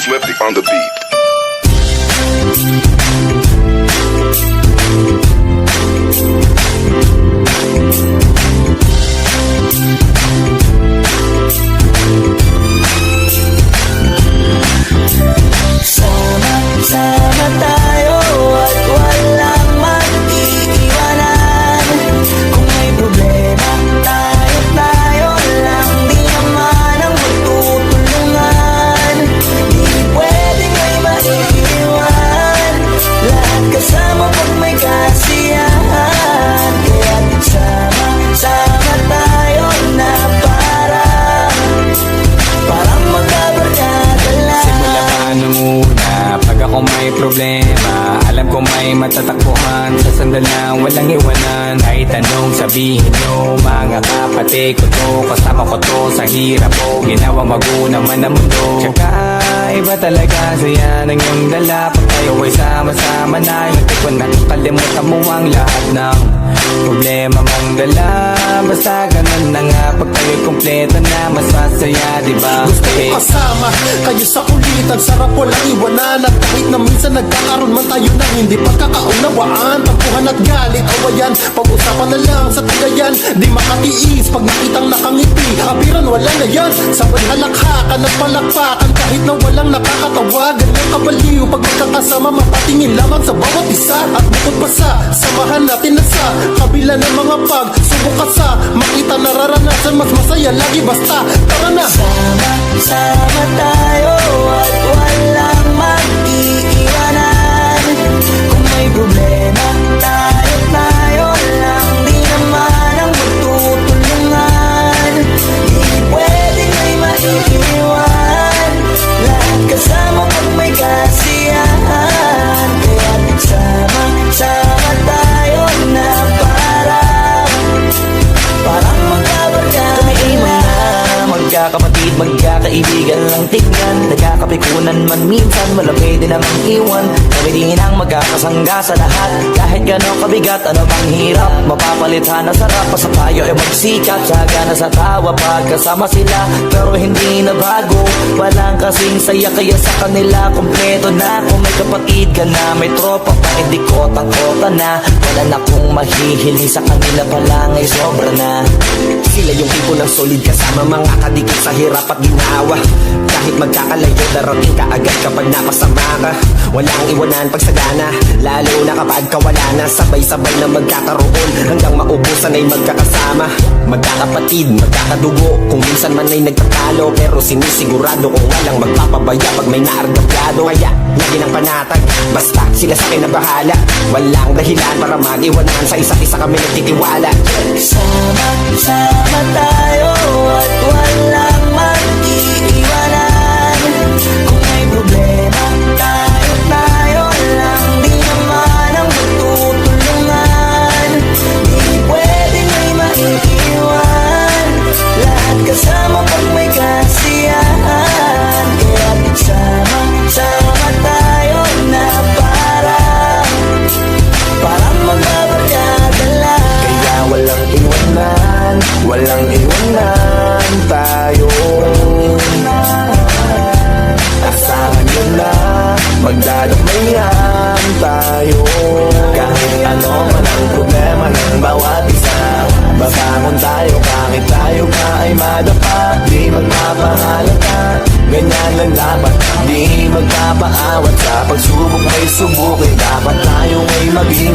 Flippy on the beat. Sama tayo at walang mag-iiwanan. Kung may problema, tayo lang. Di naman ang magtutulungan. Di pwedeng may maiiwan. Lahat kasama pag may kasiyahan. Kaya sama tayo na parang magkabarkada lang. Simula pa nung una, pag ako may problema, alam ko may matatakbuhan. Sa sandal lang, walang iwanan. Kahit anong sabihin nyo, mga kapatid ko to, kasama ko to sa hirap ko. Ginawa magunang man ang mundo. Tsaka iba talaga, saya ng iyong dala. Pag tayo ay sama-sama na, hindi ko nakakalimutan mo ang lahat ng problema mong dala. Basta ganun na nga, pag tayo'y kompleto na, mas masaya, diba? Gusto ko kasama kayo sa kulitan, sarap walang iwanan. At kahit na minsan nagkakaroon man tayo ng hindi pagkakaunawaan, tampuhan at galit, awayan, pag-usapan na lang sa tagayan. Di makatiis pag nakitang nakangiti, abiran wala na yan. Sabay halakhakan at palakpakan kahit na walang nakakatawa. Ganyang kabaliw pag magkakasama, mapatingin lamang sa bawat isa. At bukod pa sa samahan natin na sa kabila ng mga pagsubok at sa makita nararanasan, mas masaya lagi basta tara na. Sama tayo at walang mag-iiwanan. Kung may problema, tayo lang. Di naman ang magtutulungan. Di pwedeng may maiiwan. Lahat kasama pag may kasiyahan. Kaya sama tayo na parang magkabarkada lang. Magkakapatid, magkakaibigan lang tignan. Nagkakapikunan man minsan, wala pwede namang iwan. Kami din ang magkakasangga sa lahat. Kahit gano'ng kabigat, ano bang hirap, mapapalitan na sarap. Pa sa payo ay magsikat, tsaga na sa tawa pagkasama sila. Pero hindi na bago, walang kasing saya. Kaya sa kanila, kompleto na. Kung may kapatid ka na, may tropa pa, hindi kota-kota na. Wala na kung mahihiling sa kanila pa lang ay sobra na. Sila yung tipo ng solid kasama, mga kadikit sa hirap at ginawa. Kahit magkakalayo, darating ka agad kapag napasama ka. Walang iwanan pag sagana, lalo na kapag kawala na. Sabay-sabay na magkakaroon, hanggang maubusan ay magkakasama. Magkakapatid, magkakadugo, kung minsan man ay nagtatalo, pero sinisigurado kung walang magpapabaya pag may naargabyado. Kaya lagi ng panatag, basta sila sa akin na bahala. Walang dahilan para mag-iwanan, sa isa't isa kami nagtitiwala. Sama tayo at walang mag-iiwanan. Kung may problema, tayo lang. Di naman ang magtutulungan. Di pwedeng may maiiwan. Lahat kasama pag may kasiyahan. Kaya sama tayo na parang magbabarkada lang. Kaya walang iwanan, walang iwanan tayo. Asahan nyo na, magdadamayan tayo. Kahit ano man ang problema ng bawat isa, babangon tayo kahit tayo pa ay madapa. Di magpapahalata, ganyan lang dapat. Di magpapaawat sa pagsubok may subukin. Dapat tayo ay maging